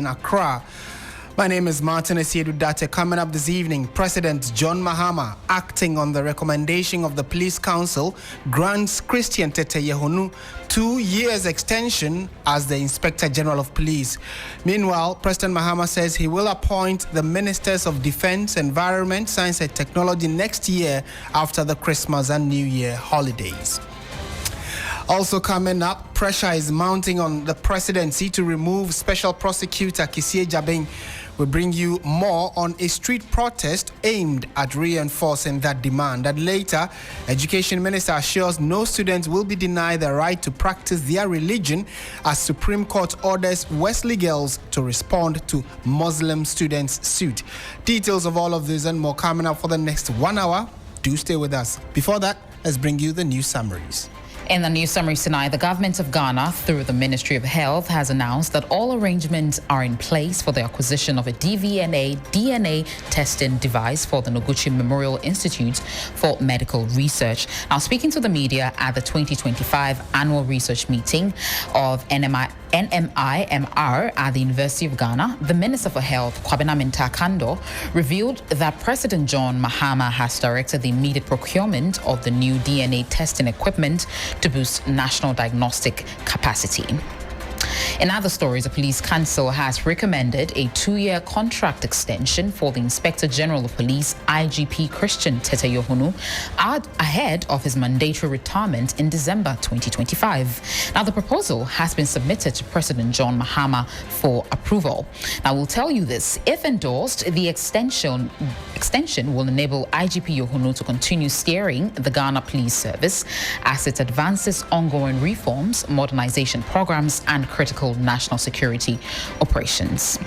in Accra. My name is Martin Asiedu-Dartey. Coming up this evening, President John Mahama, acting on the recommendation of the Police Council, grants Christian Tetteh Yohonu 2 years extension as the Inspector General of Police. Meanwhile, President Mahama says he will appoint the Ministers of Defense, Environment, Science and Technology next year after the Christmas and New Year holidays. Also coming up, pressure is mounting on the presidency to remove Special Prosecutor Kissi Agyebeng. We'll bring you more on a street protest aimed at reinforcing that demand. And later, Education Minister assures no students will be denied the right to practice their religion as Supreme Court orders Wesley girls to respond to Muslim students' suit. Details of all of this and more coming up for the next 1 hour. Do stay with us. Before that, let's bring you the news summaries. In the news summary tonight, the government of Ghana, through the Ministry of Health, has announced that all arrangements are in place for the acquisition of a DNA testing device for the Noguchi Memorial Institute for Medical Research. Now, speaking to the media at the 2025 annual research meeting of NMIMR at the University of Ghana, the Minister for Health, Kwabena Mintakando, revealed that President John Mahama has directed the immediate procurement of the new DNA testing equipment to boost national diagnostic capacity. In other stories, the Police Council has recommended a 2-year contract extension for the Inspector General of Police, IGP Christian Tetteh Yohonu, ahead of his mandatory retirement in December 2025. Now, the proposal has been submitted to President John Mahama for approval. Now, we'll tell you this. If endorsed, the extension will enable IGP Yohonu to continue steering the Ghana Police Service as it advances ongoing reforms, modernization programs, and critical national security operations.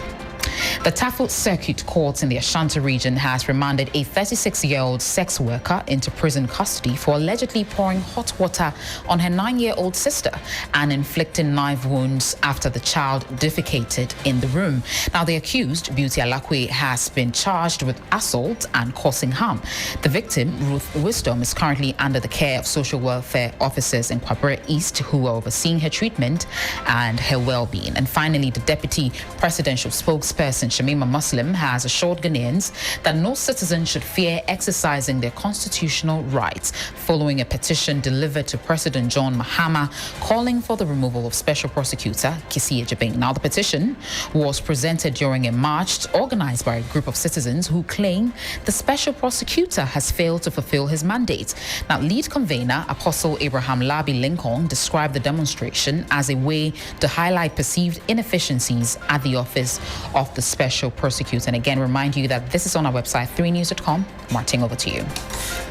The Tafel Circuit Court in the Ashanti region has remanded a 36-year-old sex worker into prison custody for allegedly pouring hot water on her 9-year-old sister and inflicting knife wounds after the child defecated in the room. Now, the accused, Beauty Alakwe, has been charged with assault and causing harm. The victim, Ruth Wisdom, is currently under the care of social welfare officers in Kwabre East who are overseeing her treatment and her well-being. And finally, the deputy presidential spokesperson, Shamima Muslim, has assured Ghanaians that no citizen should fear exercising their constitutional rights following a petition delivered to President John Mahama calling for the removal of Special Prosecutor Kissi Agyebeng. Now, the petition was presented during a march organized by a group of citizens who claim the Special Prosecutor has failed to fulfill his mandate. Now, lead convener Apostle Abraham Labi Lincoln described the demonstration as a way to highlight perceived inefficiencies at the office of the Special Prosecutor. And again, remind you that this is on our website, 3news.com. Martin, over to you.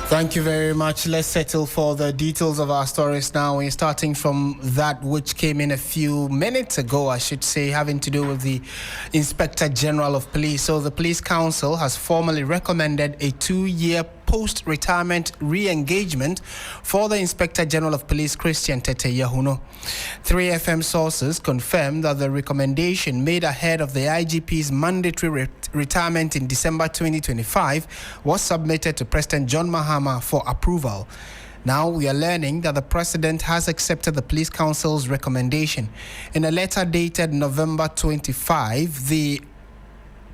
Thank you very much. Let's settle for the details of our stories now. We're starting from that which came in a few minutes ago, I should say, having to do with the Inspector General of Police. So the Police Council has formally recommended a 2-year post-retirement re-engagement for the Inspector General of Police, Christian Tetteh Yohonu. 3FM sources confirmed that the recommendation made ahead of the IGP's mandatory retirement in December 2025 was submitted to President John Mahama for approval. Now we are learning that the President has accepted the Police Council's recommendation. In a letter dated November 25, the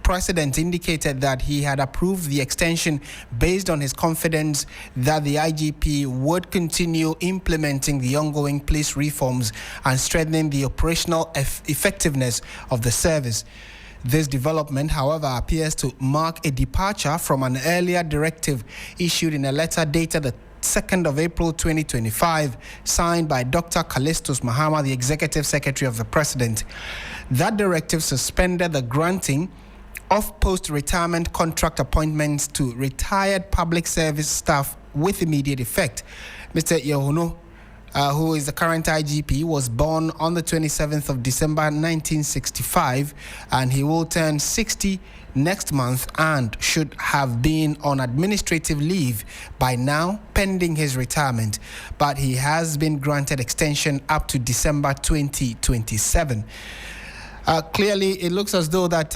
President indicated that he had approved the extension based on his confidence that the IGP would continue implementing the ongoing police reforms and strengthening the operational effectiveness of the service. This development, however, appears to mark a departure from an earlier directive issued in a letter dated the 2nd of April 2025, signed by Dr. Callistus Mahama, the Executive Secretary of the President. That directive suspended the granting of post-retirement contract appointments to retired public service staff with immediate effect. Mr. Yohonu, who is the current IGP, was born on the 27th of December 1965, and he will turn 60 next month and should have been on administrative leave by now, pending his retirement. But he has been granted extension up to December 2027. Clearly, it looks as though that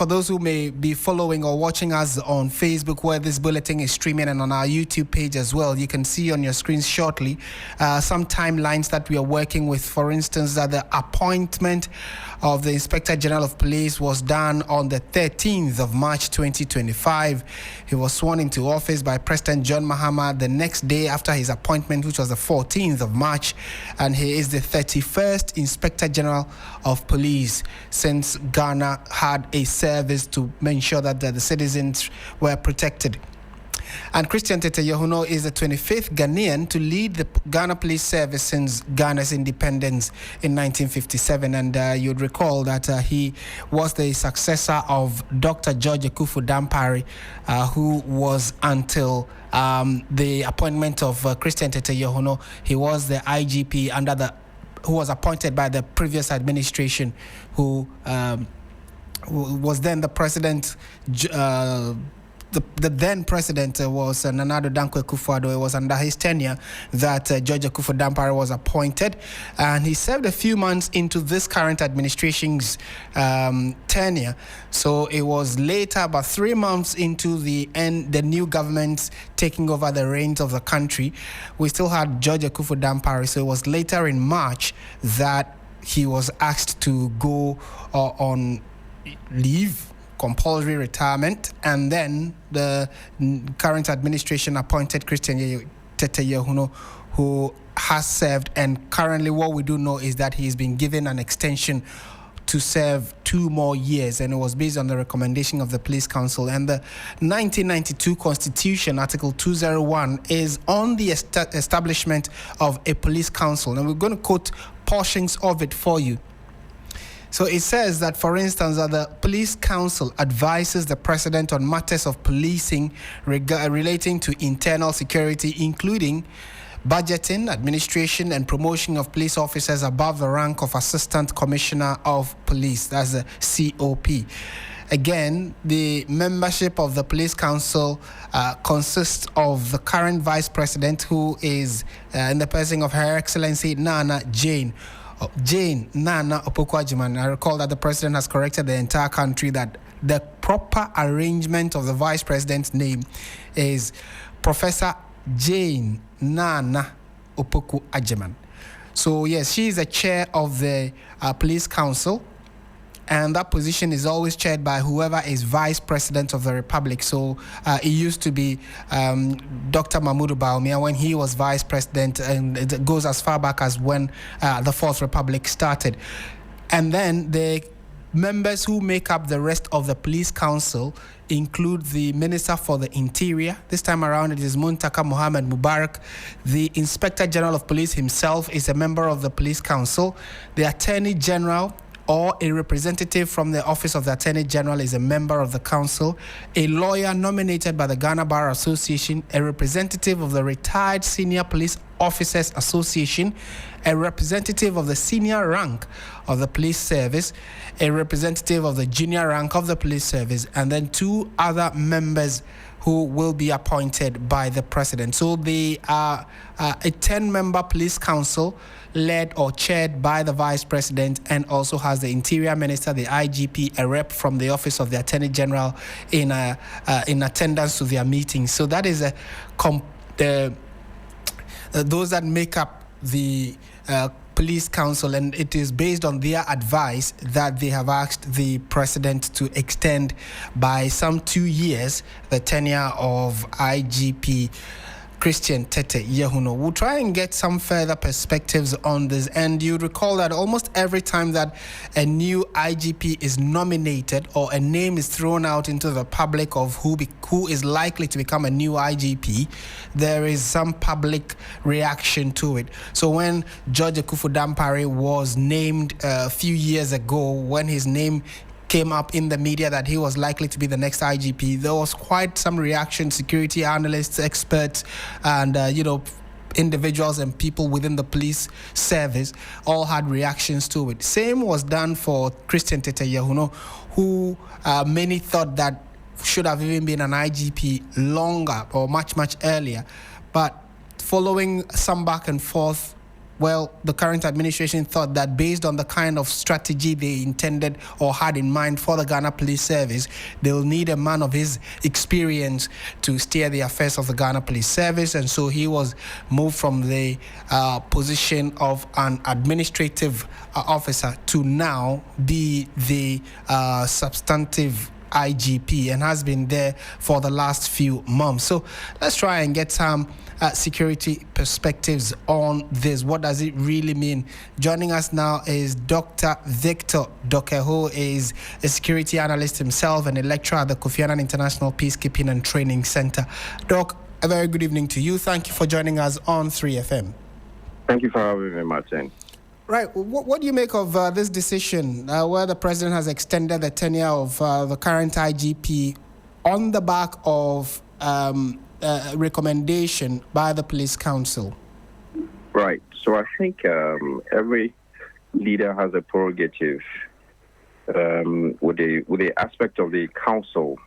for those who may be following or watching us on Facebook, where this bulletin is streaming, and on our YouTube page as well, you can see on your screens shortly some timelines that we are working with. For instance, that the appointment of the Inspector General of Police was done on the 13th of March 2025. He was sworn into office by President John Mahama the next day after his appointment, which was the 14th of March, and he is the 31st Inspector General of Police since Ghana had a service to make sure that the citizens were protected. And Christian Tetteh Yohonu is the 25th Ghanaian to lead the Ghana Police Service since Ghana's independence in 1957. And you'd recall that he was the successor of Dr. George Akufo-Dampare, who was until the appointment of Christian Tetteh Yohonu. He was the IGP who was appointed by the previous administration, who was then the president. The then president was Nana Addo Dankwa Akufo-Addo. It was under his tenure that George Akufo-Dampare was appointed, and he served a few months into this current administration's tenure. So it was later, about 3 months into the new government taking over the reins of the country, we still had George Akufo-Dampare. So it was later in March that he was asked to go on leave, compulsory retirement, and then the current administration appointed Christian Tetteh Yohonu, who has served, and currently what we do know is that he's been given an extension to serve 2 more years, and it was based on the recommendation of the Police Council. And the 1992 Constitution, Article 201, is on the establishment of a Police Council, and we're going to quote portions of it for you. So it says that, for instance, that the Police Council advises the President on matters of policing relating to internal security, including budgeting, administration, and promotion of police officers above the rank of Assistant Commissioner of Police. That's the COP. Again, the membership of the Police Council consists of the current Vice President, who is in the person of Her Excellency Nana Jane Nana Opoku Agyebeng. I recall that the president has corrected the entire country that the proper arrangement of the vice president's name is Professor Jane Nana Opoku Agyebeng. So yes, she is the chair of the Police Council, and that position is always chaired by whoever is Vice President of the Republic. So it used to be Dr. Mahmoud Bawumia when he was Vice President, and it goes as far back as when the Fourth Republic started. And then the members who make up the rest of the Police Council include the Minister for the Interior. This time around, it is Muntaka Mohammed Mubarak. The Inspector General of Police himself is a member of the Police Council. The Attorney General, or a representative from the Office of the Attorney General, is a member of the council. A lawyer nominated by the Ghana Bar Association, a representative of the Retired Senior Police Officers Association, a representative of the senior rank of the police service, a representative of the junior rank of the police service, and then 2 other members who will be appointed by the president. So they are a 10-member police council led or chaired by the vice president, and also has the interior minister, the IGP, a rep from the office of the attorney general in attendance to their meetings. So that is those that make up the police council, and it is based on their advice that they have asked the president to extend by some 2 years the tenure of IGP Christian Tetteh Yohonu. We'll try and get some further perspectives on this. And you recall that almost every time that a new IGP is nominated or a name is thrown out into the public of who is likely to become a new IGP, there is some public reaction to it. So when George Akufo-Dampare was named a few years ago, when his name came up in the media that he was likely to be the next IGP, there was quite some reaction. Security analysts, experts, and individuals and people within the police service all had reactions to it. Same was done for Christian Tetteh Yohonu, who many thought that should have even been an IGP longer or much earlier. But following some back and forth well, the current administration thought that based on the kind of strategy they intended or had in mind for the Ghana Police Service, they'll need a man of his experience to steer the affairs of the Ghana Police Service. And so he was moved from the position of an administrative officer to now be the substantive IGP, and has been there for the last few months. So let's try and get some security perspectives on this. What does it really mean? Joining us now is Dr. Victor Doke, who is a security analyst himself and a lecturer at the Kofi Annan International Peacekeeping and Training Center. Doc, a very good evening to you. Thank you for joining us on 3FM. Thank you for having me, Martin. Right. What do you make of this decision where the president has extended the tenure of the current IGP on the back of recommendation by the police council? Right. So I think every leader has a prerogative with the aspect of the council,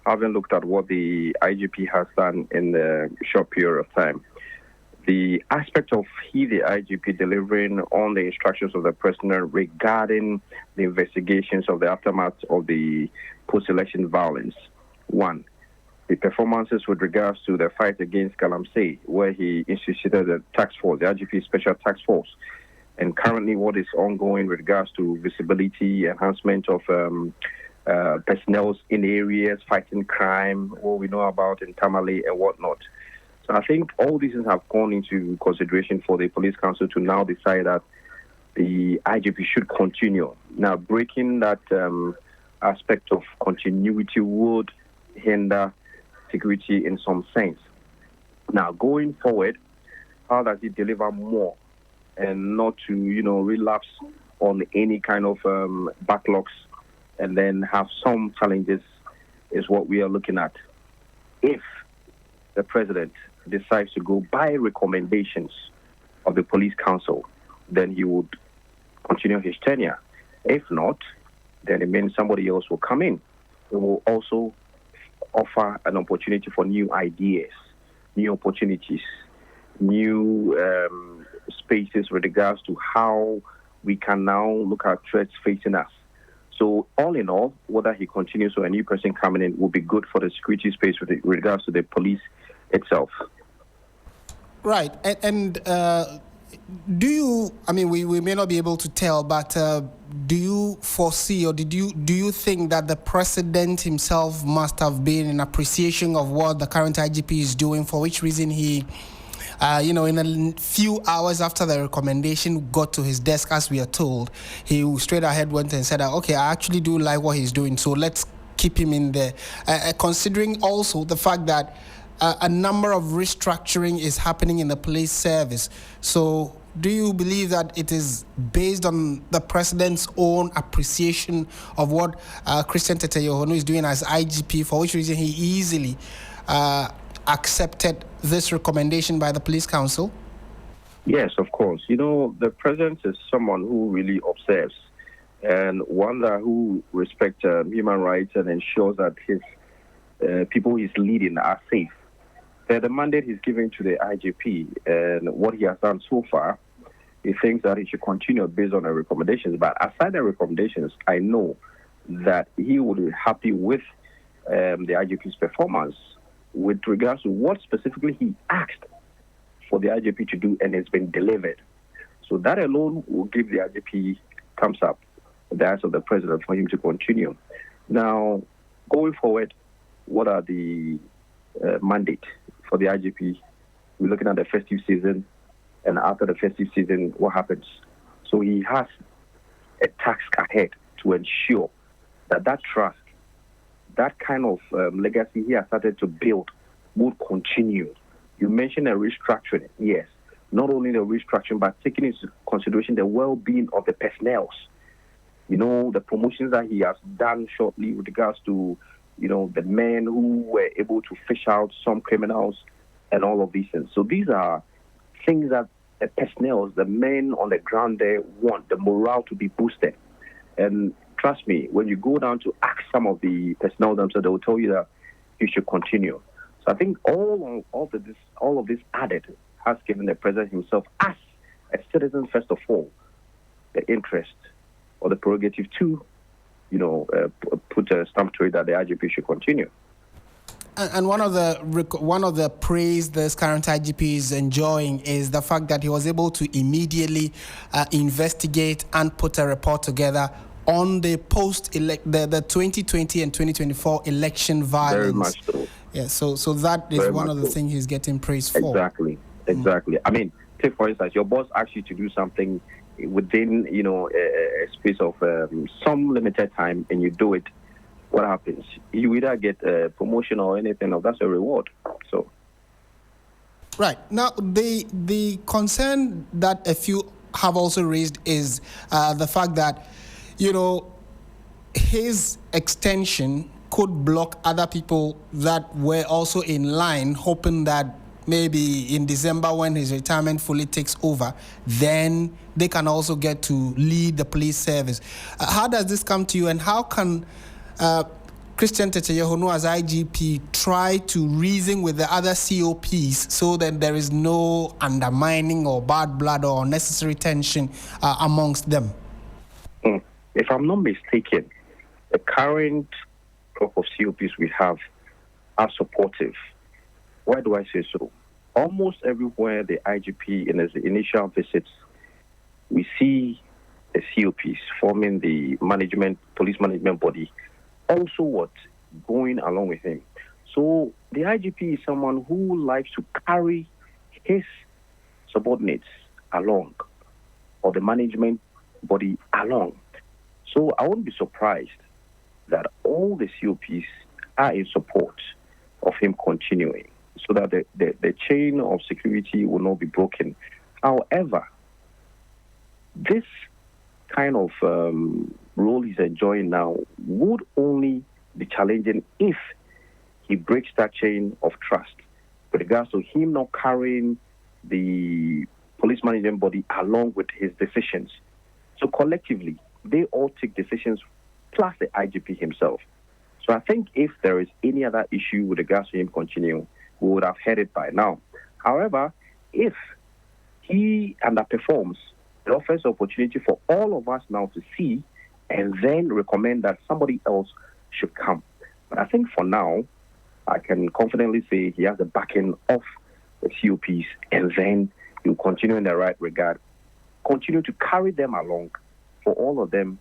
having looked at what the IGP has done in the short period of time. The aspect of the IGP delivering on the instructions of the president regarding the investigations of the aftermath of the post-election violence. One, the performances with regards to the fight against Galamsey, where he instituted the task force, the IGP Special Task Force, and currently what is ongoing with regards to visibility, enhancement of personnel in areas, fighting crime, what we know about in Tamale and whatnot. So I think all these things have gone into consideration for the police council to now decide that the IGP should continue. Now, breaking that aspect of continuity would hinder security in some sense. Now, going forward, how does it deliver more and not to, relapse on any kind of backlogs and then have some challenges is what we are looking at. If the president decides to go by recommendations of the police council, then he would continue his tenure. If not, then it means somebody else will come in. It will also offer an opportunity for new ideas, new opportunities, new spaces with regards to how we can now look at threats facing us. So all in all, whether he continues or a new person coming in will be good for the security space with regards to the police itself. Right. And do you, we may not be able to tell, but do you foresee or do you think that the president himself must have been in appreciation of what the current IGP is doing, for which reason he, in a few hours after the recommendation got to his desk, as we are told, he straight ahead went and said, okay, I actually do like what he's doing, so let's keep him in there. Considering also the fact that a number of restructuring is happening in the police service. So do you believe that it is based on the president's own appreciation of what Christian Tetteh Yohonu is doing as IGP, for which reason he easily accepted this recommendation by the police council? Yes, of course. The president is someone who really observes and one who respects human rights and ensures that his people he's leading are safe. The mandate he's giving to the IGP and what he has done so far, he thinks that he should continue based on the recommendations. But aside the recommendations, I know that he would be happy with the IGP's performance with regards to what specifically he asked for the IGP to do and it's been delivered. So that alone will give the IGP thumbs up, the eyes of the president, for him to continue. Now, going forward, what are the mandate for the IGP? We're looking at the festive season, and after the festive season, what happens? So he has a task ahead to ensure that trust, that kind of legacy he has started to build would continue. You mentioned a restructuring. Yes, not only the restructuring, but taking into consideration the well-being of the personnel. The promotions that he has done shortly with regards to the men who were able to fish out some criminals and all of these things. So these are things that the personnel, the men on the ground there want, the morale to be boosted. And trust me, when you go down to ask some of the personnel themselves, they will tell you that you should continue. So I think all of this added has given the president himself, as a citizen, first of all, the interest or the prerogative to, put a stamp to it that the IGP should continue. And one of the praise this current IGP is enjoying is the fact that he was able to immediately investigate and put a report together on the the 2020 and 2024 election violence. Very much so. Yeah, so that is one of the things he's getting praise for. Exactly. I mean, take for instance, your boss asks you to do something within, a space of some limited time, and you do it. What happens? You either get a promotion or anything, or that's a reward. So, right now, the concern that a few have also raised is the fact that, his extension could block other people that were also in line, hoping that maybe in December, when his retirement fully takes over, then they can also get to lead the police service. How does this come to you, and how can Christian Tetteh Yohonu as IGP try to reason with the other COPs so that there is no undermining or bad blood or unnecessary tension amongst them? If I'm not mistaken, the current crop of COPs we have are supportive. Why do I say so? Almost everywhere the IGP in his initial visits, we see the COPs forming the police management body, also going along with him. So the IGP is someone who likes to carry his subordinates along, or the management body along. So I wouldn't be surprised that all the COPs are in support of him continuing, so that the chain of security will not be broken. However, this kind of role he's enjoying now would only be challenging if he breaks that chain of trust with regards to him not carrying the police management body along with his decisions. So collectively, they all take decisions, plus the IGP himself. So I think if there is any other issue with regards to him continuing, we would have heard it by now. However, if he underperforms, it offers the opportunity for all of us now to see and then recommend that somebody else should come. But I think for now, I can confidently say he has the backing of the COPs, and then he'll continue in the right regard, continue to carry them along for all of them,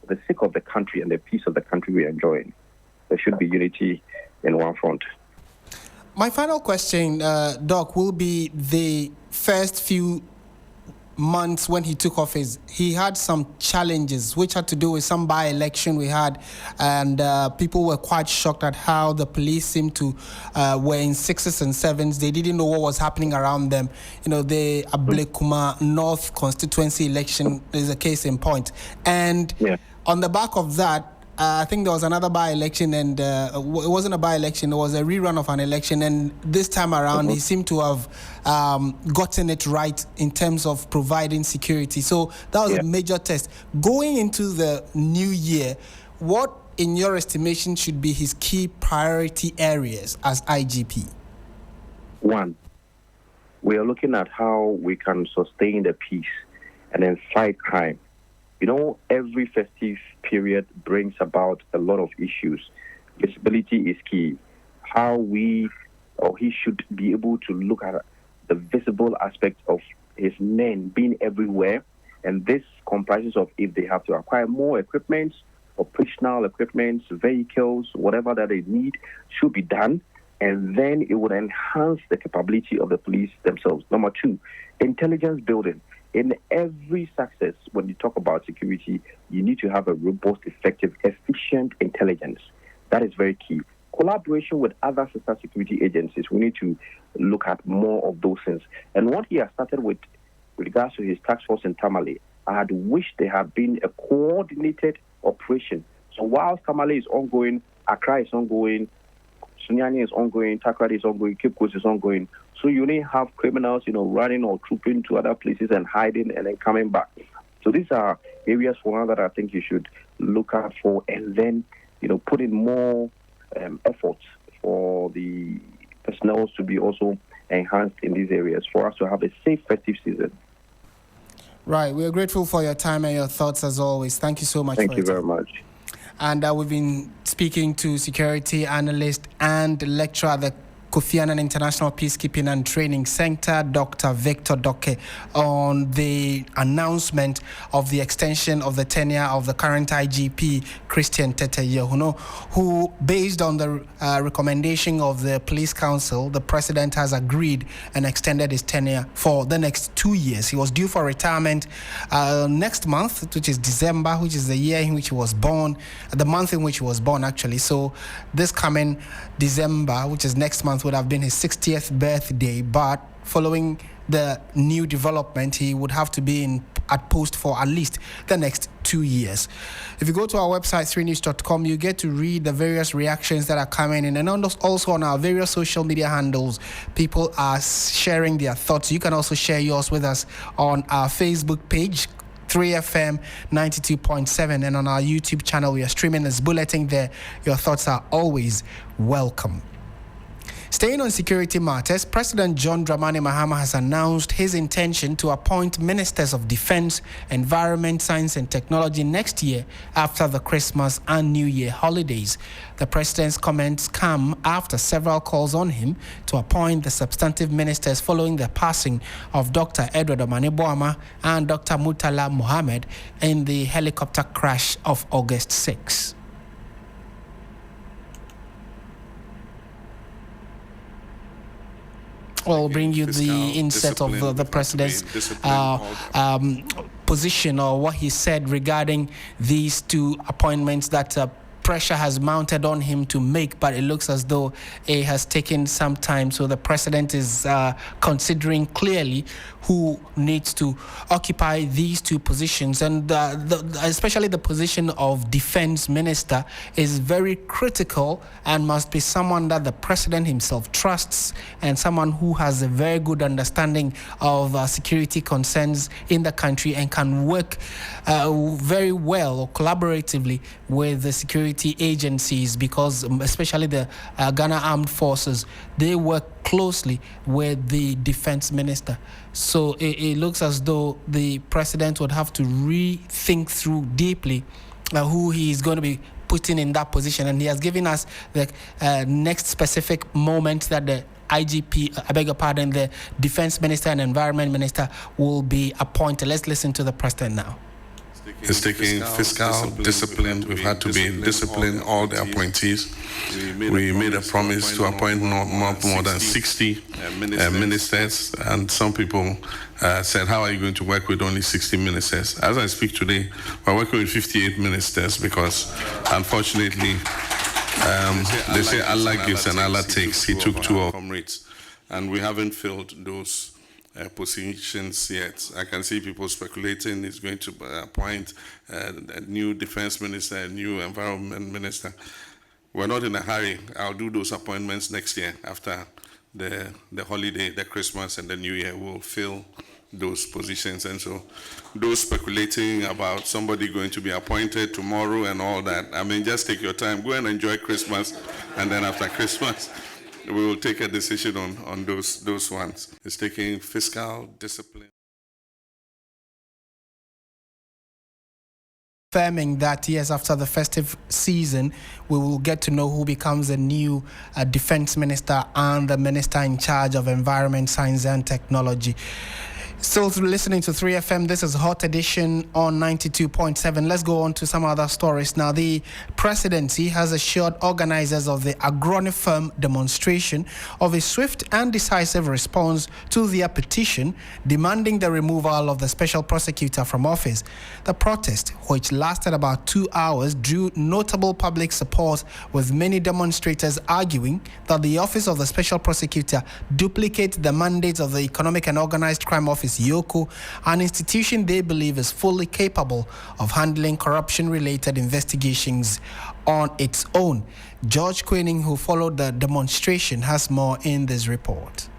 for the sake of the country and the peace of the country we are enjoying. There should be unity in one front. My final question, Doc, will be the first few months when he took office. He had some challenges which had to do with some by-election we had, and people were quite shocked at how the police seemed to were in 6s and 7s. They didn't know what was happening around them. The Ablekuma North constituency election is a case in point. And on the back of that, I think there was another by-election, and it wasn't a by-election, it was a rerun of an election, and this time around he seemed to have gotten it right in terms of providing security. So that was a major test. Going into the new year, what, in your estimation, should be his key priority areas as IGP? One, we are looking at how we can sustain the peace and then fight crime. Every festive period brings about a lot of issues. Visibility is key. How he should be able to look at the visible aspect of his men being everywhere. And this comprises of if they have to acquire more equipment, operational equipment, vehicles, whatever that they need should be done. And then it would enhance the capability of the police themselves. Number two, intelligence building. In every success, when you talk about security, you need to have a robust, effective, efficient intelligence. That is very key. Collaboration with other sister security agencies, we need to look at more of those things. And what he has started with regards to his task force in Tamale, I had wished there had been a coordinated operation. So while Tamale is ongoing, Accra is ongoing, Sunyani is ongoing, Takrady is ongoing, Cape Coast is ongoing. So you only have criminals, running or trooping to other places and hiding and then coming back. So these are areas for one that I think you should look out for, and then, put in more efforts for the personnel to be also enhanced in these areas for us to have a safe festive season. Right. We are grateful for your time and your thoughts as always. Thank you so much. Thank you very much. And we've been speaking to security analyst and lecturer at the Kofi Annan International Peacekeeping and Training Center, Dr. Victor Doke, on the announcement of the extension of the tenure of the current IGP, Christian Tetteh Yohonu, who, based on the recommendation of the Police Council, the President has agreed and extended his tenure for the next 2 years. He was due for retirement next month, which is December, which is the year in which he was born, the month in which he was born, actually. So this coming December, which is next month, would have been his 60th birthday, but following the new development, he would have to be at post for at least the next 2 years. If you go to our website, 3news.com, you get to read the various reactions that are coming in, and also on our various social media handles, people are sharing their thoughts. You can also share yours with us on our Facebook page, 3FM 92.7, and on our YouTube channel. We are streaming this bulletin there. Your thoughts are always welcome. Staying on security matters, President John Dramani Mahama has announced his intention to appoint Ministers of Defense, Environment, Science and Technology next year after the Christmas and New Year holidays. The President's comments come after several calls on him to appoint the substantive ministers following the passing of Dr. Edward Omane-Boamah and Dr. Murtala Mohammed in the helicopter crash of August 6. We'll bring you the inset of the President's position, or what he said regarding these two appointments that pressure has mounted on him to make, but it looks as though it has taken some time. So the President is considering clearly who needs to occupy these two positions, and especially the position of Defense Minister is very critical and must be someone that the President himself trusts and someone who has a very good understanding of security concerns in the country and can work very well or collaboratively with the security agencies, because especially the Ghana Armed Forces, they work closely with the Defense Minister. So it looks as though the President would have to rethink through deeply who he is going to be putting in that position. And he has given us the next specific moment that the IGP, I beg your pardon, the Defense Minister and Environment Minister will be appointed. Let's listen to the President now. It's taking fiscal discipline. We've had to be disciplined, all the appointees. We made a promise to appoint not more than 60 ministers, and some people said, how are you going to work with only 60 ministers? As I speak today, we're working with 58 ministers because, unfortunately, they say Allah gives and Allah takes. He took two of our comrades, and we haven't filled those positions yet. I can see people speculating he's going to appoint a new defense minister, a new environment minister. We're not in a hurry. I'll do those appointments next year after the holiday, the Christmas and the New Year. We'll fill those positions. And so those speculating about somebody going to be appointed tomorrow and all that, I mean, just take your time. Go and enjoy Christmas, and then after Christmas, we will take a decision on those ones. It's taking fiscal discipline. Confirming that, yes, after the festive season, we will get to know who becomes the new Defense Minister and the Minister in charge of Environment, Science and Technology. Still listening to 3FM, this is Hot Edition on 92.7. Let's go on to some other stories. Now, the Presidency has assured organizers of the Agronifarm demonstration of a swift and decisive response to their petition demanding the removal of the Special Prosecutor from office. The protest, which lasted about 2 hours, drew notable public support, with many demonstrators arguing that the office of the Special Prosecutor duplicates the mandates of the Economic and Organized Crime Office, EOCO, an institution they believe is fully capable of handling corruption-related investigations on its own. George Queening, who followed the demonstration, has more in this report.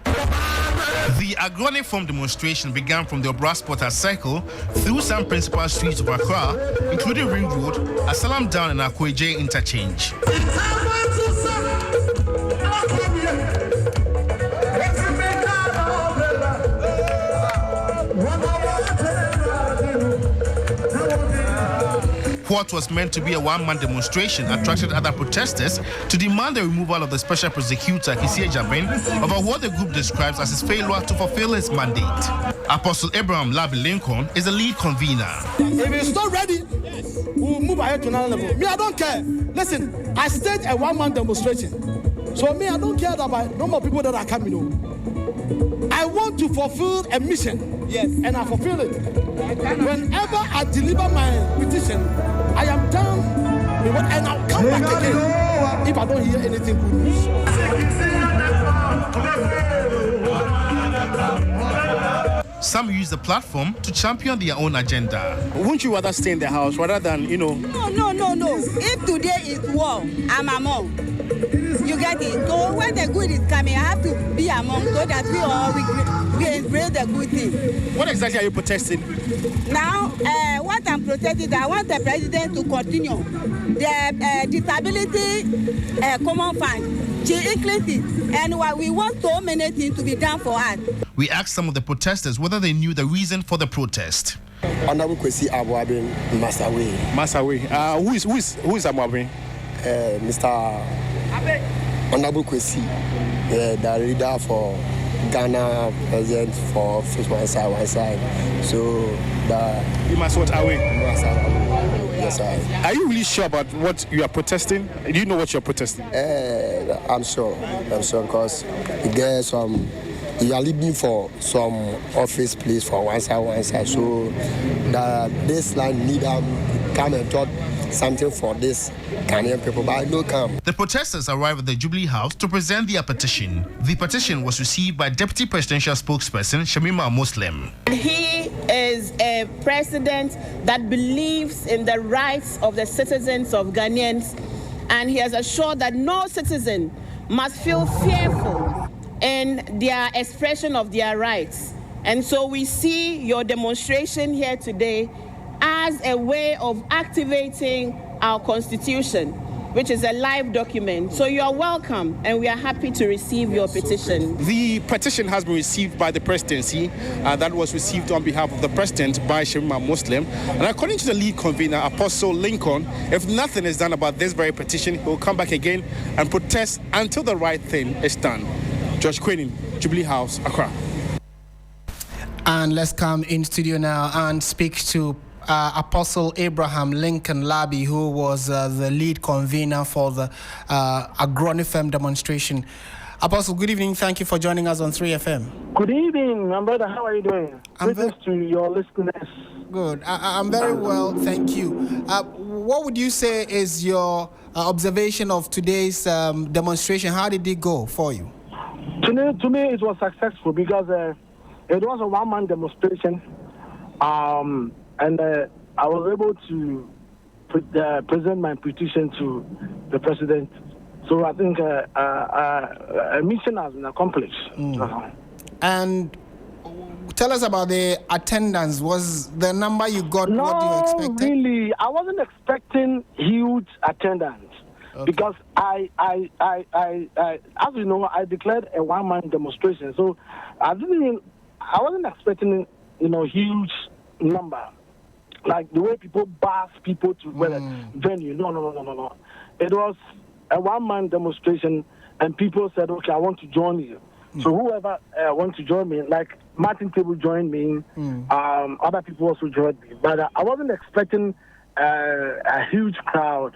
The Agronifarm demonstration began from the Obra Sporters Circle through some principal streets of Accra, including Ring Road, Asalam Down and Akweje Interchange. what was meant to be a one-man demonstration attracted other protesters to demand the removal of the Special Prosecutor Kissi Agyebeng over what the group describes as his failure to fulfill his mandate. Apostle Abraham Labi Lincoln is the lead convener. If it's not ready, we'll move ahead to another level. Me, I don't care. Listen, I staged a one-man demonstration. So me, I don't care about no more people that are coming home. I want to fulfill a mission. Yes. And I fulfill it. Whenever I deliver my petition, I am done with what, and I'll come back again if I don't hear anything good news. Some use the platform to champion their own agenda. Wouldn't you rather stay in the house rather than, No. If today is war, I'm among. You get it? So when the good is coming, I have to be among so that we embrace the good thing. What exactly are you protesting? Now, what I'm protesting, I want the president to continue the disability common fund. She increased it, and we want so many things to be done for us. We asked some of the protesters whether they knew the reason for the protest. Honorable Kissi Agyebeng Massaway. Who is Agyebeng? Mr. Honorable Kissi, the leader for Ghana, president for one side. So You must what away. Yes, sir. Are you really sure about what you are protesting? Do you know what you're protesting? I'm sure because there's you are leaving for some office place for one side. So this line need come and talk something for this Ghanaian people, but I don't come. The protesters arrived at the Jubilee House to present their petition. The petition was received by Deputy Presidential Spokesperson Shamima Muslim. He is a president that believes in the rights of the citizens of Ghanaians, and he has assured that no citizen must feel fearful in their expression of their rights. And so we see your demonstration here today as a way of activating our constitution, which is a live document. So you are welcome, and we are happy to receive your petition. The petition has been received by the presidency. That was received on behalf of the president by Shamima Muslim. And according to the lead convener, Apostle Lincoln, if nothing is done about this very petition, he will come back again and protest until the right thing is done. George Queening, Jubilee House, Accra. And let's come in studio now and speak to Apostle Abraham Lincoln Labi, who was the lead convener for the Agronifem demonstration. Apostle, good evening. Thank you for joining us on 3FM. Good evening, my brother. How are you doing? Greetings to your listeners. Good. I'm very well, thank you. What would you say is your observation of today's demonstration? How did it go for you? To me, it was successful because it was a one-man demonstration. And I was able to present my petition to the president. So I think a mission has been accomplished. And tell us about the attendance. Was the number you got what you expected? No, really. I wasn't expecting huge attendance because I, as you know, I declared a one-man demonstration. So I wasn't expecting, huge number. Like the way people bus people to venue. No. It was a one-man demonstration, and people said, okay, I want to join you. So whoever wants to join me, like Martin Table joined me, other people also joined me. But I wasn't expecting a huge crowd.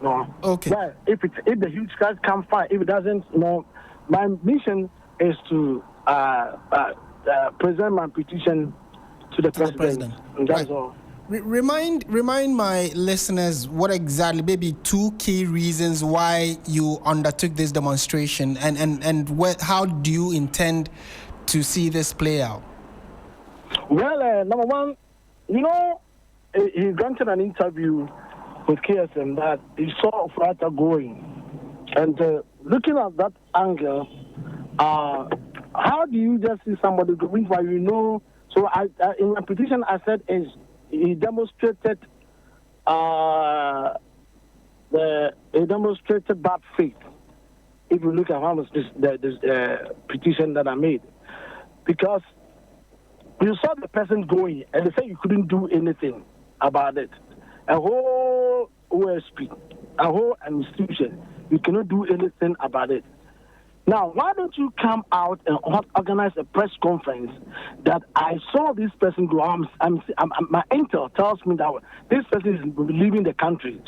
No. Okay. Well, if the huge crowd come fine, if it doesn't, my mission is to present my petition to the president. That's all. Remind my listeners what exactly, maybe two key reasons why you undertook this demonstration, and how do you intend to see this play out? Well, number one, he granted an interview with KSM that he saw Ofrata going. And looking at that angle, how do you just see somebody going while you know? So in my petition, I said he demonstrated bad faith. If you look at how much this petition that I made, because you saw the person going and they said you couldn't do anything about it. A whole OSP, a whole institution. You cannot do anything about it. Now, why don't you come out and organize a press conference that I saw this person go? My intel tells me that this person is leaving the country.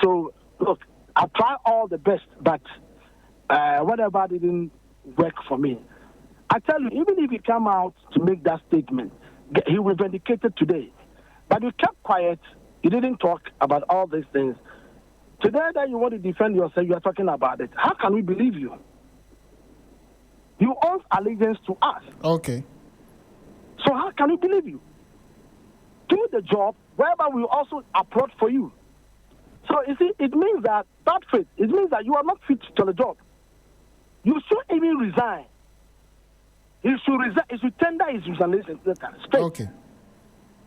So, look, I try all the best, but whatever didn't work for me. I tell you, even if he come out to make that statement, he will vindicate it today. But you kept quiet. You didn't talk about all these things. Today that you want to defend yourself, you are talking about it. How can we believe you? You owe allegiance to us. Okay. So how can we believe you? Do the job, whereby we also applaud for you. So you see, it means that faith. It means that you are not fit to the job. You should even resign. He should resign. He should tender his resignation. Okay.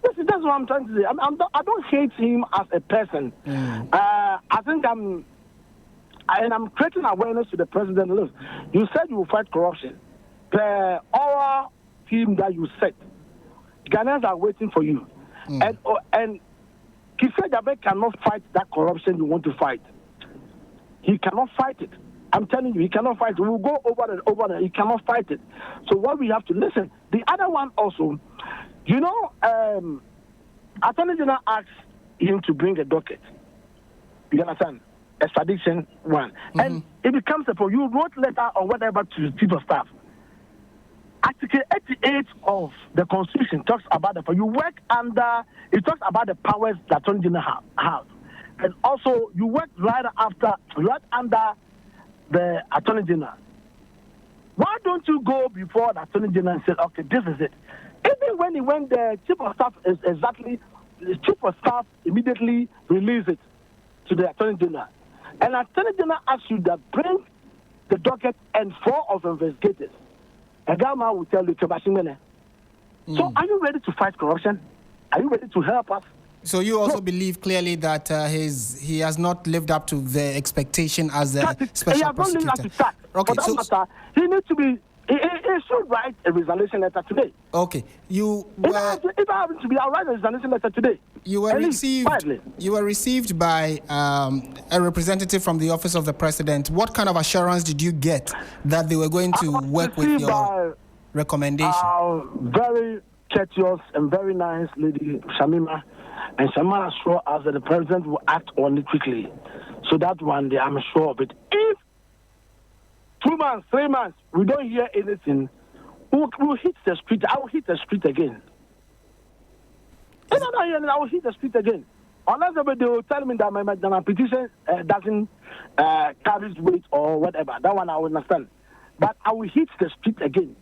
That's what I'm trying to say. I don't hate him as a person. I think I'm creating awareness to the president. Look, you said you will fight corruption. The oral team that you set, Ghanaians are waiting for you. And Kissi Agyebeng cannot fight that corruption you want to fight. He cannot fight it. I'm telling you, he cannot fight it. We'll go over and he cannot fight it. So what we have to listen. The other one also, Attorney General asked him to bring a docket. You understand? Extradition one. And it becomes you wrote letter or whatever to the chief of staff. Article 88 of the Constitution talks about it talks about the powers that Attorney General has. And also, you work right under the Attorney General. Why don't you go before the Attorney General and say, okay, this is it? Even when he went there, the Chief of Staff immediately released it to the Attorney General. And Attorney General asks you that bring the docket and 4 of investigators. A guy will tell you, so are you ready to fight corruption? Are you ready to help us? So you also believe clearly that he has not lived up to the expectation as a special prosecutor. Okay, so matter, he needs to be. He should write a resignation letter today. Okay, if I happen to be, I'll write a resignation letter today. You were received by a representative from the office of the president. What kind of assurance did you get that they were going to work with your recommendation? Very courteous and very nice lady, Shamima. And Shamima assured us that the president will act on it quickly. So that one day, I'm sure of it. If 2 months, 3 months, we don't hear anything, we'll hit the street. I will hit the street again. If I'm not hearing, I will hit the street again. Unless they will tell me that my petition doesn't carry weight or whatever. That one I will understand. But I will hit the street again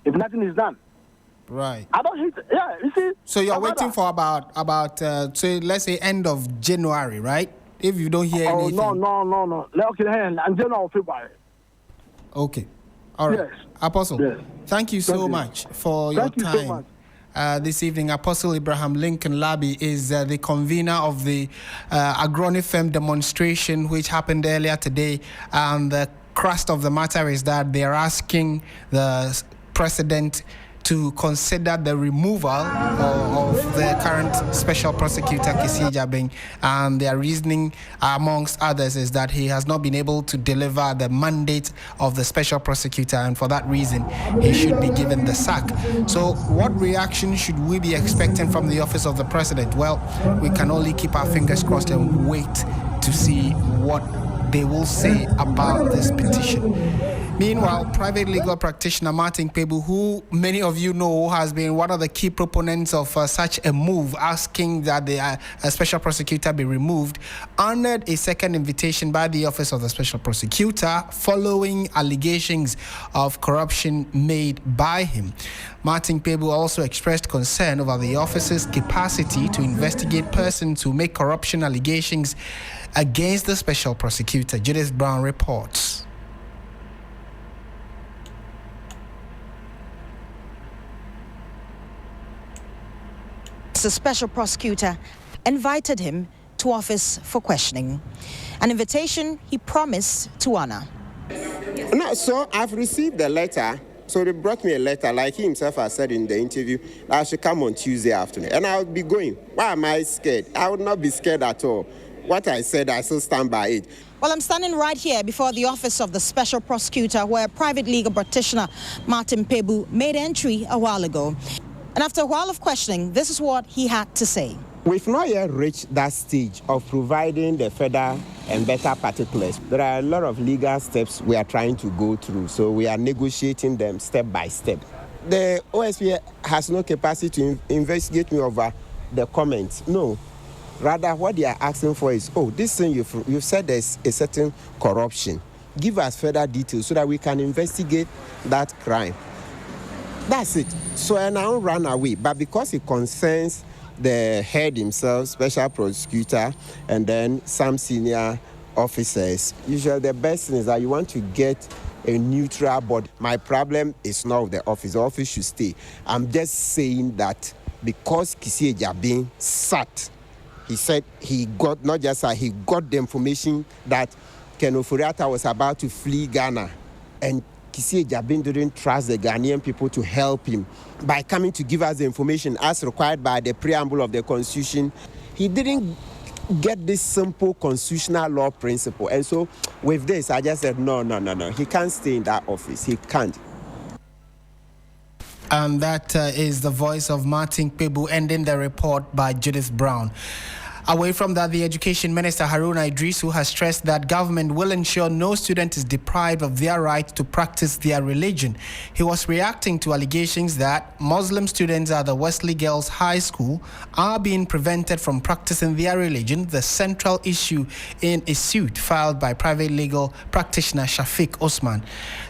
if nothing is done. Right. I don't hit. Yeah, you see. So you're waiting for about say, let's say end of January, right? If you don't hear anything. No. Okay, and January or February. Okay. All right. Yes. Apostle, yes. Thank you so much for your time. Thank you so much. This evening, Apostle Abraham Lincoln Labi is the convener of the Agronifem demonstration, which happened earlier today. And the crust of the matter is that they're asking the president to consider the removal of the current Special Prosecutor Kissi Agyebeng, and their reasoning, amongst others, is that he has not been able to deliver the mandate of the Special Prosecutor, and for that reason, he should be given the sack. So what reaction should we be expecting from the office of the President? Well, we can only keep our fingers crossed and wait to see what they will say about this petition. Meanwhile, private legal practitioner Martin Pebu, who many of you know has been one of the key proponents of such a move, asking that the special prosecutor be removed, honored a second invitation by the office of the special prosecutor following allegations of corruption made by him. Martin Pebu also expressed concern over the office's capacity to investigate persons who make corruption allegations against the special prosecutor. Judith Brown reports. The special prosecutor invited him to office for questioning, an invitation he promised to honor. No, so I've received the letter. So they brought me a letter, like he himself has said in the interview, that I should come on Tuesday afternoon. And I would be going. Why am I scared? I would not be scared at all. what I said, I still stand by it. Well, I'm standing right here before the office of the Special Prosecutor, where private legal practitioner Martin Pebu made entry a while ago. And after a while of questioning, this is what he had to say. We've not yet reached that stage of providing the further and better particulars. There are a lot of legal steps we are trying to go through, so we are negotiating them step by step. The OSP has no capacity to investigate me over the comments. No. Rather, what they are asking for is, this thing you've said there's a certain corruption. Give us further details so that we can investigate that crime. That's it. So I now run away. But because it concerns the head himself, Special Prosecutor, and then some senior officers, usually the best thing is that you want to get a neutral body. My problem is not with the office. The office should stay. I'm just saying that because Kissi Agyebeng sat, he said he got, not just that, he got the information that Ken Ofori-Atta was about to flee Ghana. And Kissi Agyebeng didn't trust the Ghanaian people to help him by coming to give us the information as required by the preamble of the Constitution. He didn't get this simple constitutional law principle. And so with this, I just said, no. He can't stay in that office. He can't. And that is the voice of Martin Pebu, ending the report by Judith Brown. Away from that, the Education Minister Haruna Iddrisu has stressed that government will ensure no student is deprived of their right to practice their religion. He was reacting to allegations that Muslim students at the Wesley Girls High School are being prevented from practicing their religion, the central issue in a suit filed by private legal practitioner Shafiq Osman.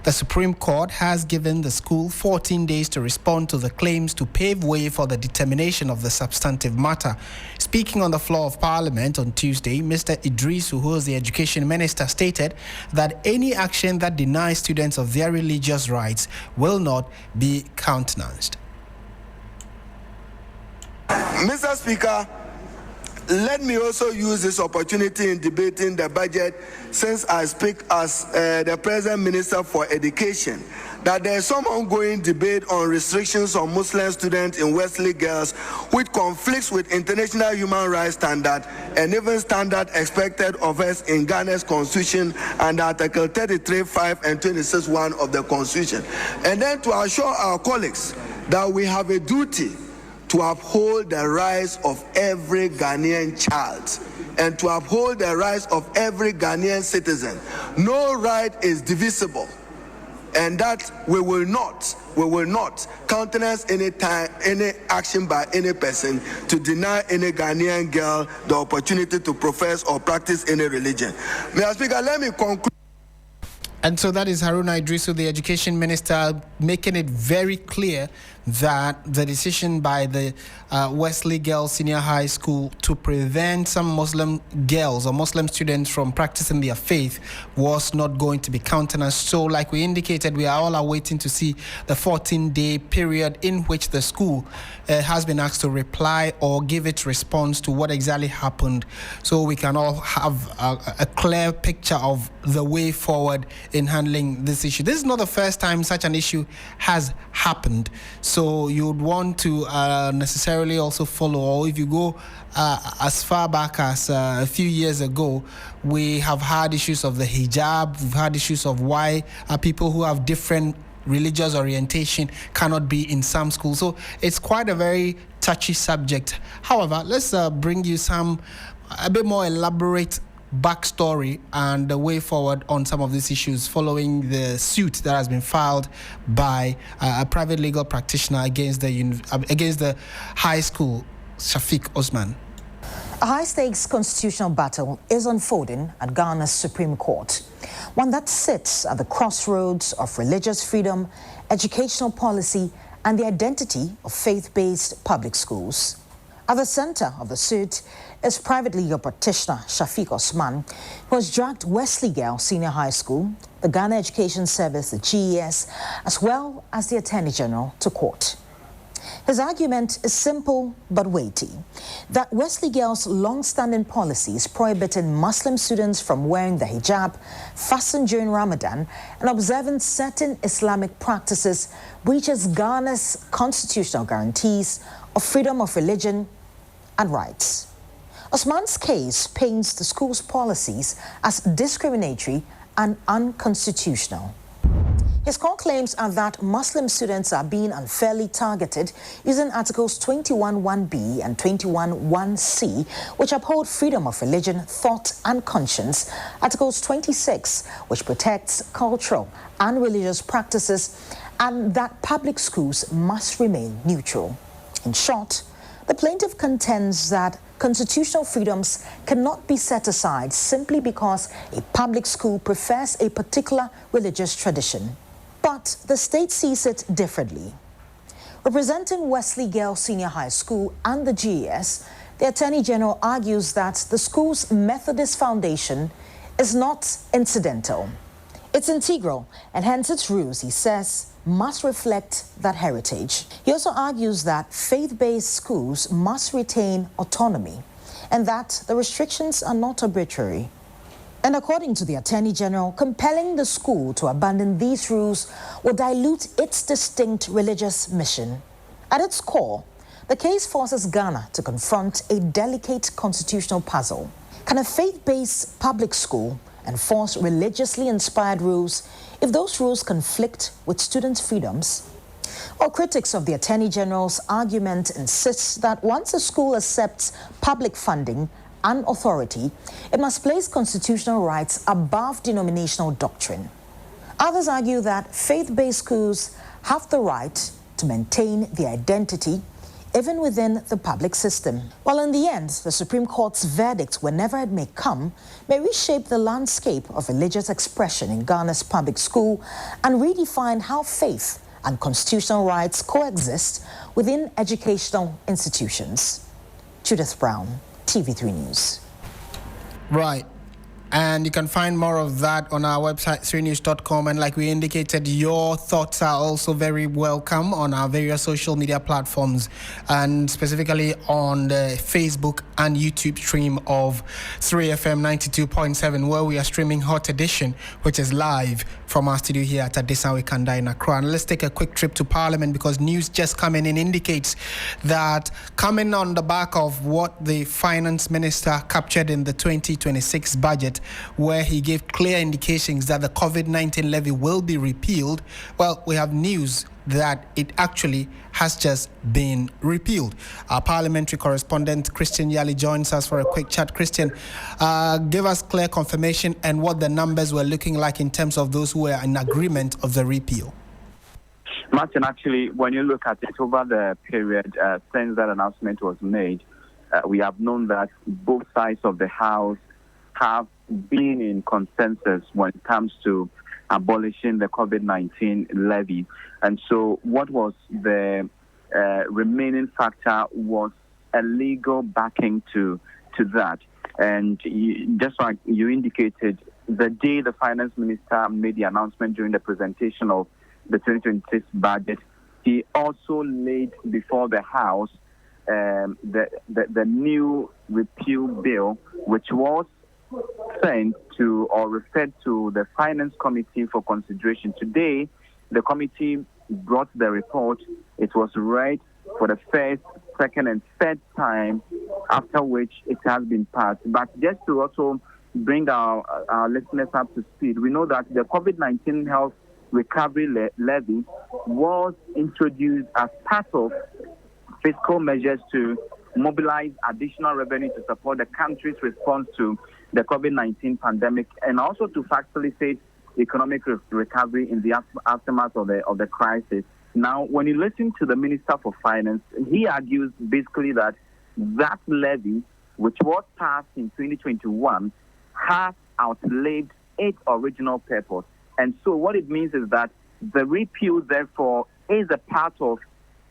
The Supreme Court has given the school 14 days to respond to the claims to pave way for the determination of the substantive matter. Speaking on the floor of Parliament on Tuesday, Mr. Iddrisu, who is the Education Minister, stated that any action that denies students of their religious rights will not be countenanced. Mr. Speaker, let me also use this opportunity in debating the budget, since I speak as the President Minister for Education, that there is some ongoing debate on restrictions on Muslim students in Wesley Girls, which conflicts with international human rights standard and even standard expected of us in Ghana's Constitution under Article 33(5) and 26(1) of the Constitution. And then to assure our colleagues that we have a duty to uphold the rights of every Ghanaian child and to uphold the rights of every Ghanaian citizen. No right is divisible, and that we will not countenance any action by any person to deny any Ghanaian girl the opportunity to profess or practice any religion. Mr. Speaker, let me conclude. And so that is Haruna Iddrisu, the Education Minister, making it very clear that the decision by the Wesley Girls Senior High School to prevent some Muslim girls or Muslim students from practicing their faith was not going to be countenanced. So like we indicated, we are all awaiting to see the 14-day period in which the school has been asked to reply or give its response to what exactly happened, so we can all have a clear picture of the way forward in handling this issue. This is not the first time such an issue has happened, so you would want to necessarily also follow, or if you go as far back as a few years ago, we have had issues of the hijab, we've had issues of why people who have different religious orientation cannot be in some schools. So it's quite a very touchy subject. However, let's bring you a bit more elaborate backstory and the way forward on some of these issues following the suit that has been filed by a private legal practitioner against the high school, Shafiq Osman. A high-stakes constitutional battle is unfolding at Ghana's Supreme Court, one that sits at the crossroads of religious freedom, educational policy, and the identity of faith-based public schools. At the center of the suit is private legal practitioner Shafiq Osman, who has dragged Wesley Girls Senior High School, the Ghana Education Service, the GES, as well as the Attorney General to court. His argument is simple but weighty, that Wesley Girls' long-standing policies prohibiting Muslim students from wearing the hijab, fasting during Ramadan, and observing certain Islamic practices breaches Ghana's constitutional guarantees of freedom of religion and rights. Osman's case paints the school's policies as discriminatory and unconstitutional. His core claims are that Muslim students are being unfairly targeted using Articles 21(1)(b) and 21(1)(c), which uphold freedom of religion, thought, and conscience, Articles 26, which protects cultural and religious practices, and that public schools must remain neutral. In short, the plaintiff contends that constitutional freedoms cannot be set aside simply because a public school prefers a particular religious tradition. But the state sees it differently. Representing Wesley Girls Senior High School and the GES, the Attorney General argues that the school's Methodist foundation is not incidental. It's integral, and hence its rules, he says, must reflect that heritage. He also argues that faith-based schools must retain autonomy and that the restrictions are not arbitrary. And according to the Attorney General, compelling the school to abandon these rules will dilute its distinct religious mission. At its core, the case forces Ghana to confront a delicate constitutional puzzle. Can a faith-based public school enforce religiously inspired rules if those rules conflict with students' freedoms? Well, critics of the Attorney General's argument insist that once a school accepts public funding and authority, it must place constitutional rights above denominational doctrine. Others argue that faith-based schools have the right to maintain their identity even within the public system. While in the end, the Supreme Court's verdict, whenever it may come, may reshape the landscape of religious expression in Ghana's public school and redefine how faith and constitutional rights coexist within educational institutions. Judith Brown, TV3 News. Right. And you can find more of that on our website, 3news.com. And like we indicated, your thoughts are also very welcome on our various social media platforms, and specifically on the Facebook and YouTube stream of 3FM 92.7, where we are streaming Hot Edition, which is live from our studio here at Adesanwe Kanda in Accra. And let's take a quick trip to Parliament, because news just coming in indicates that, coming on the back of what the Finance Minister captured in the 2026 budget, where he gave clear indications that the COVID-19 levy will be repealed, well, we have news that it actually has just been repealed. Our parliamentary correspondent, Christian Yali, joins us for a quick chat. Christian, give us clear confirmation and what the numbers were looking like in terms of those who were in agreement of the repeal. Martin, actually, when you look at it over the period since that announcement was made, we have known that both sides of the House have been in consensus when it comes to abolishing the COVID-19 levy. And so what was the remaining factor was a legal backing to that. And just like you indicated, the day the Finance Minister made the announcement during the presentation of the 2026 budget, he also laid before the House the new repeal bill, which was sent to or referred to the Finance Committee for consideration. Today, the committee brought the report. It was read for the first, second, and third time, after which it has been passed. But just to also bring our listeners up to speed, we know that the COVID-19 health recovery levy was introduced as part of fiscal measures to mobilize additional revenue to support the country's response to the COVID-19 pandemic, and also to facilitate economic recovery in the aftermath of the crisis. Now, when you listen to the Minister for Finance, he argues basically that levy, which was passed in 2021, has outlived its original purpose. And so what it means is that the repeal, therefore, is a part of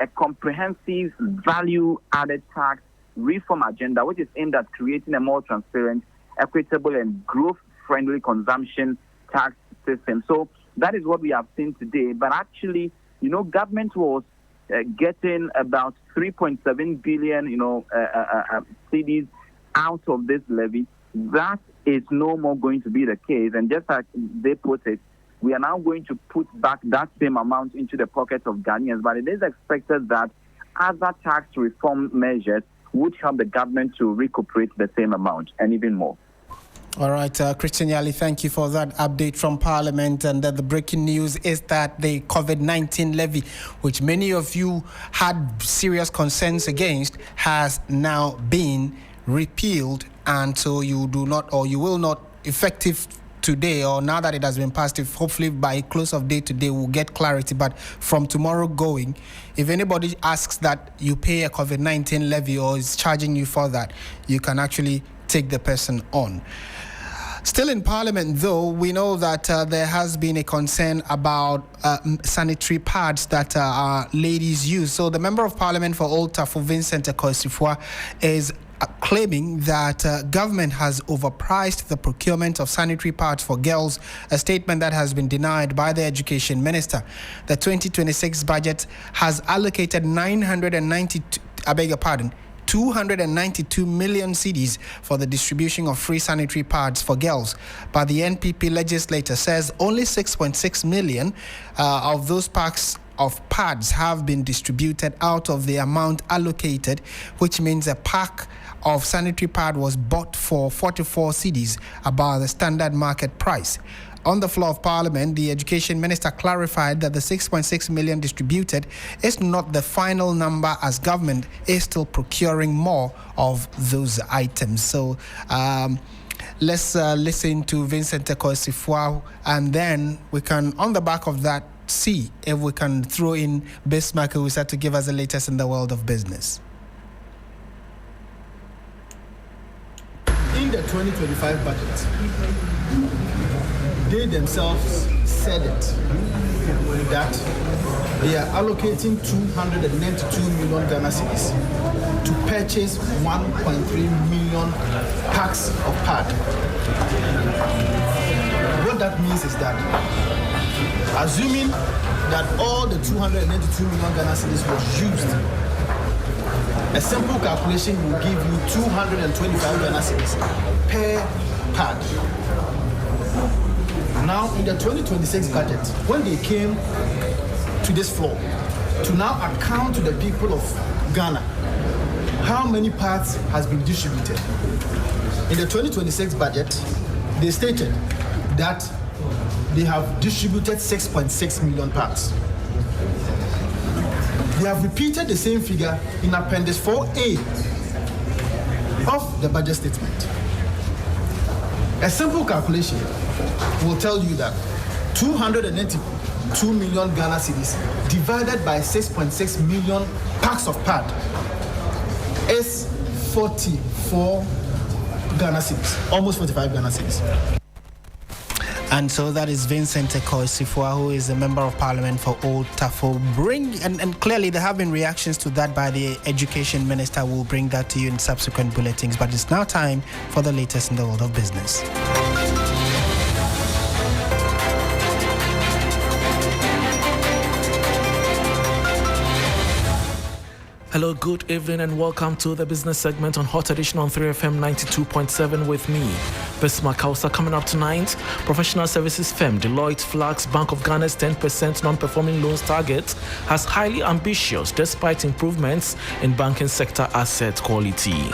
a comprehensive value-added tax reform agenda, which is aimed at creating a more transparent, equitable, and growth-friendly consumption tax system. So that is what we have seen today. But actually, government was getting about 3.7 billion, cedis out of this levy. That is no more going to be the case. And just like they put it, we are now going to put back that same amount into the pockets of Ghanaians. But it is expected that other tax reform measures would help the government to recuperate the same amount and even more. All right, Christian Yali, thank you for that update from Parliament. And the breaking news is that the COVID-19 levy, which many of you had serious concerns against, has now been repealed, and so you will not effective today, or now that it has been passed, if hopefully by close of day today we'll get clarity. But from tomorrow going, if anybody asks that you pay a COVID-19 levy or is charging you for that, you can actually take the person on. Still in Parliament, though, we know that there has been a concern about sanitary pads that ladies use. So the Member of Parliament for Old Tafo, Vincent Ekosifwa, is claiming that government has overpriced the procurement of sanitary pads for girls, a statement that has been denied by the Education Minister. The 2026 budget has allocated 292 million cedis for the distribution of free sanitary pads for girls. But the NPP legislator says only 6.6 million of those packs of pads have been distributed out of the amount allocated, which means a pack of sanitary pad was bought for 44 cedis, above the standard market price. On the floor of Parliament, the Education Minister clarified that the 6.6 million distributed is not the final number, as government is still procuring more of those items. So let's listen to Vincent Ekosifwa, and then we can, on the back of that, see if we can throw in Bismarck, who is set to give us the latest in the world of business. In the 2025 budget, they themselves said it, that they are allocating 292 million Ghana cedis to purchase 1.3 million packs of pad. What that means is that, assuming that all the 292 million Ghana cedis was used, a simple calculation will give you 225 Ghana cedis per pad. Now, in the 2026 budget, when they came to this floor to now account to the people of Ghana how many pads has been distributed, in the 2026 budget, they stated that they have distributed 6.6 million pads. They have repeated the same figure in Appendix 4A of the budget statement. A simple calculation will tell you that 292 million Ghana cedis divided by 6.6 million packs of pad is 44 Ghana cedis, almost 45 Ghana cedis. And so that is Vincent Ekosifwa, who is a Member of Parliament for Old Tafo. And clearly there have been reactions to that by the Education Minister. We'll bring that to you in subsequent bulletins. But it's now time for the latest in the world of business. Hello, good evening, and welcome to the business segment on Hot Edition on 3FM 92.7 with me, Bismarck. Coming up tonight, professional services firm Deloitte flags Bank of Ghana's 10% non-performing loans target as highly ambitious despite improvements in banking sector asset quality.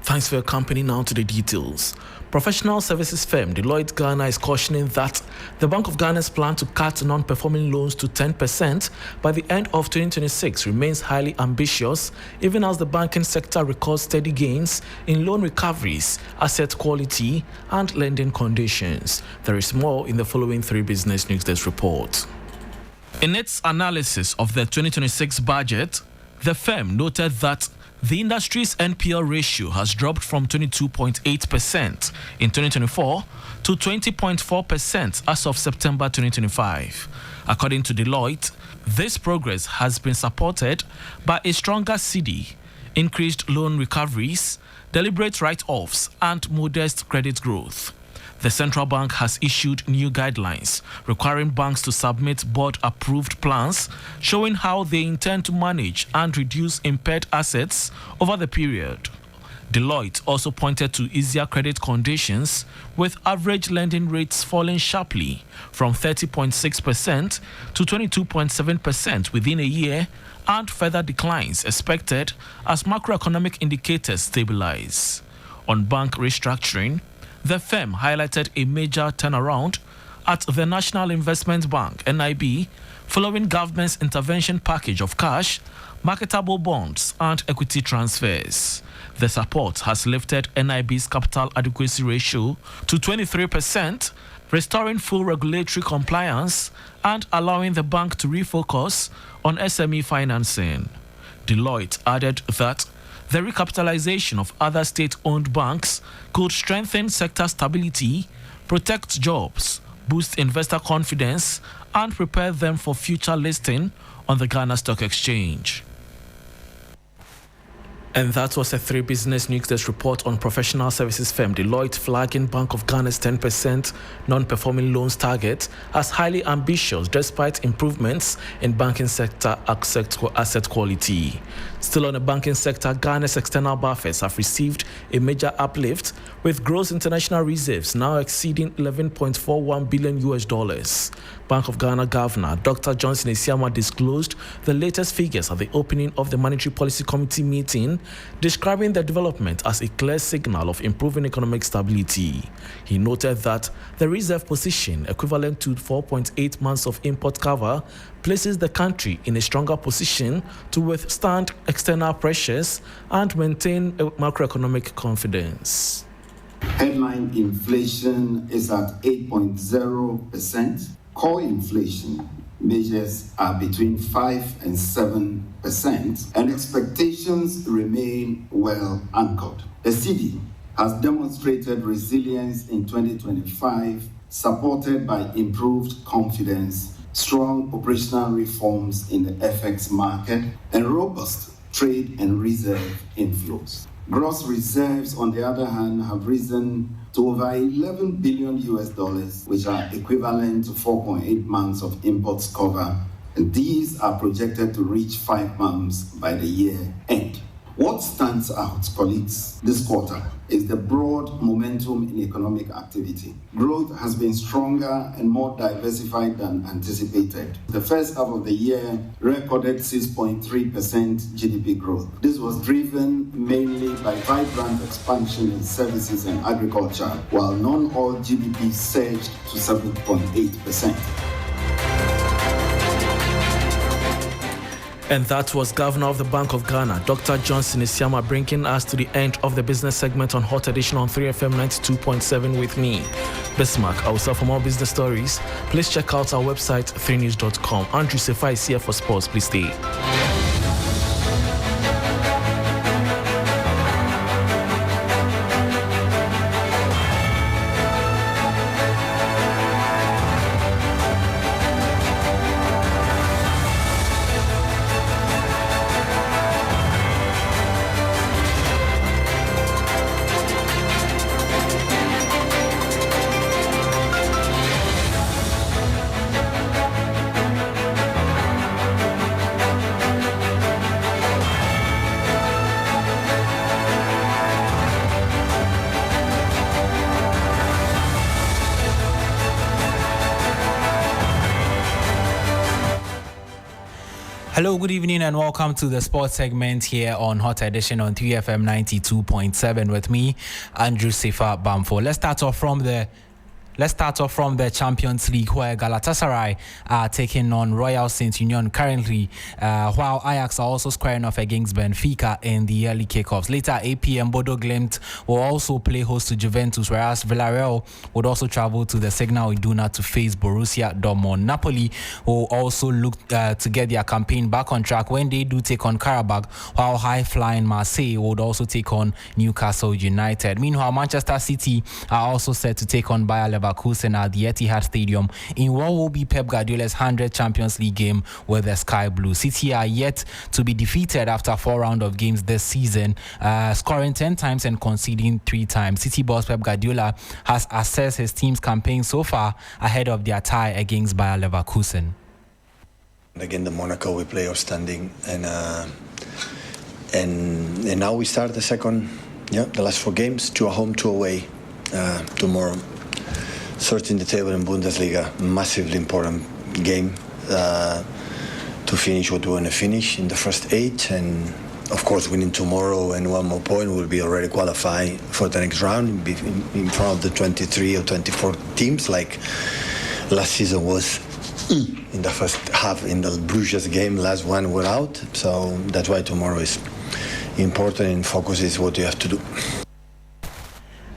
Thanks for your company. Now to the details. Professional services firm Deloitte Ghana is cautioning that the Bank of Ghana's plan to cut non-performing loans to 10% by the end of 2026 remains highly ambitious, even as the banking sector records steady gains in loan recoveries, asset quality, and lending conditions. There is more in the following 3 Business News Desk report. In its analysis of the 2026 budget, the firm noted that the industry's NPL ratio has dropped from 22.8% in 2024 to 20.4% as of September 2025. According to Deloitte, this progress has been supported by a stronger cedi, increased loan recoveries, deliberate write-offs, and modest credit growth. The central bank has issued new guidelines requiring banks to submit board-approved plans showing how they intend to manage and reduce impaired assets over the period. Deloitte also pointed to easier credit conditions, with average lending rates falling sharply from 30.6% to 22.7% within a year, and further declines expected as macroeconomic indicators stabilize. On bank restructuring, the firm highlighted a major turnaround at the National Investment Bank, NIB, following government's intervention package of cash, marketable bonds, and equity transfers. The support has lifted NIB's capital adequacy ratio to 23%, restoring full regulatory compliance and allowing the bank to refocus on SME financing. Deloitte added that the recapitalization of other state-owned banks could strengthen sector stability, protect jobs, boost investor confidence, and prepare them for future listing on the Ghana Stock Exchange. And that was a 3 Business News Desk report on professional services firm Deloitte flagging Bank of Ghana's 10% non-performing loans target as highly ambitious despite improvements in banking sector asset quality. Still on the banking sector, Ghana's external buffers have received a major uplift, with gross international reserves now exceeding $11.41 billion. Bank of Ghana Governor Dr. Johnson Esiama disclosed the latest figures at the opening of the Monetary Policy Committee meeting, describing the development as a clear signal of improving economic stability. He noted that the reserve position, equivalent to 4.8 months of import cover, places the country in a stronger position to withstand external pressures and maintain macroeconomic confidence. Headline inflation is at 8.0%. Core inflation measures are between 5 and 7%, and expectations remain well anchored. The cedi has demonstrated resilience in 2025, supported by improved confidence, strong operational reforms in the FX market, and robust trade and reserve inflows. Gross reserves, on the other hand, have risen to over $11 billion, which are equivalent to 4.8 months of imports cover, and these are projected to reach 5 months by the year end. What stands out, colleagues, this quarter is the broad momentum in economic activity. Growth has been stronger and more diversified than anticipated. The first half of the year recorded 6.3% GDP growth. This was driven mainly by vibrant expansion in services and agriculture, while non-oil GDP surged to 7.8%. And that was Governor of the Bank of Ghana, Dr. Johnson Esiama, bringing us to the end of the business segment on Hot Edition on 3FM 92.7 with me, Bismarck. Also, for more business stories, please check out our website, 3news.com. Andrew Sefai is here for sports. Please stay. Hello, good evening, and welcome to the sports segment here on Hot Edition on 3FM 92.7 with me, Andrew Sefa Bamfo. Let's start off from the Champions League, where Galatasaray are taking on Royal Saint Union currently, while Ajax are also squaring off against Benfica in the early kickoffs. Later, 8 p.m. Bodo Glimt will also play host to Juventus, whereas Villarreal would also travel to the Signal Iduna to face Borussia Dortmund. Napoli will also look to get their campaign back on track when they do take on Karabakh, while high-flying Marseille would also take on Newcastle United. Meanwhile, Manchester City are also set to take on Bayer Leverkusen at the Etihad Stadium in what will be Pep Guardiola's 100th Champions League game with the Sky Blue. City are yet to be defeated after 4 rounds of games this season, scoring 10 times and conceding 3 times. City boss Pep Guardiola has assessed his team's campaign so far ahead of their tie against Bayer Leverkusen. Again, the Monaco, we play outstanding, and now we start the second the last 4 games, 2 at home, 2 away tomorrow. 13 the table in Bundesliga, massively important game to finish what we want to finish in the first 8, and of course winning tomorrow and 1 more point will be already qualified for the next round in front of the 23 or 24 teams like last season was in the first half in the Bruges game. Last one were out, so that's why tomorrow is important and focus is what you have to do.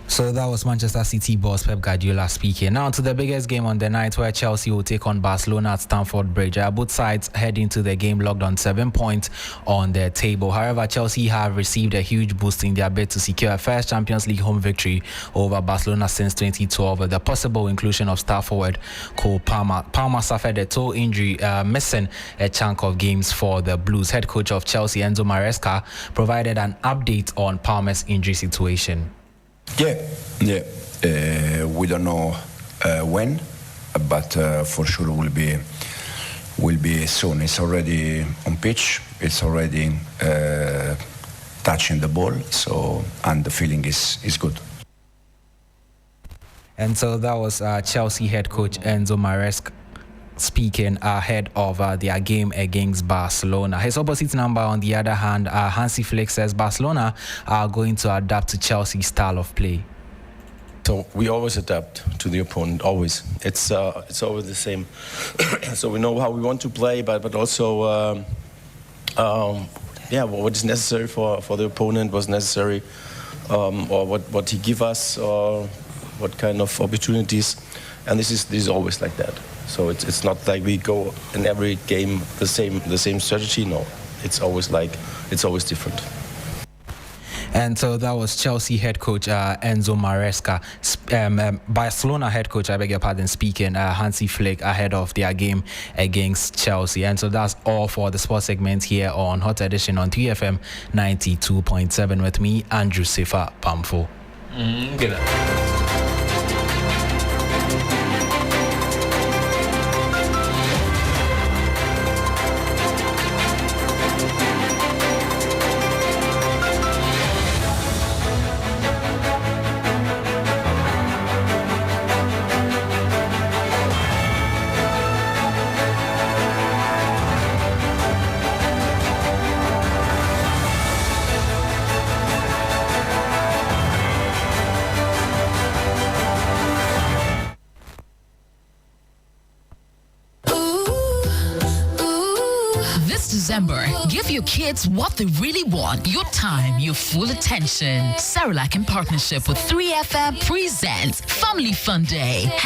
So that was Manchester City boss Pep Guardiola speaking. Now to the biggest game on the night, where Chelsea will take on Barcelona at Stamford Bridge. Both sides head into the game locked on 7 points on their table. However, Chelsea have received a huge boost in their bid to secure a first Champions League home victory over Barcelona since 2012 with the possible inclusion of star forward Cole Palmer. Palmer suffered a toe injury, missing a chunk of games for the Blues. Head coach of Chelsea, Enzo Maresca, provided an update on Palmer's injury situation. We don't know when, but for sure will be soon. It's already on pitch. It's already touching the ball. So, and the feeling is good. And so that was Chelsea head coach Enzo Maresca speaking ahead of their game against Barcelona. His opposite number, on the other hand, Hansi Flick, says Barcelona are going to adapt to Chelsea's style of play. So we always adapt to the opponent. Always, it's always the same. So we know how we want to play, but also, what is necessary for the opponent, what's necessary, or what he give us, or what kind of opportunities, and this is always like that. So it's not like we go in every game the same strategy. No, it's always different. And so that was Chelsea head coach Enzo Maresca. Barcelona head coach, I beg your pardon, speaking, Hansi Flick, ahead of their game against Chelsea. And so that's all for the sports segment here on Hot Edition on 3FM 92.7 with me, Andrew Sefa Pamfo. Good. December, give your kids what they really want. Your time, your full attention. Cerelac in partnership with 3FM presents Family Fun Day.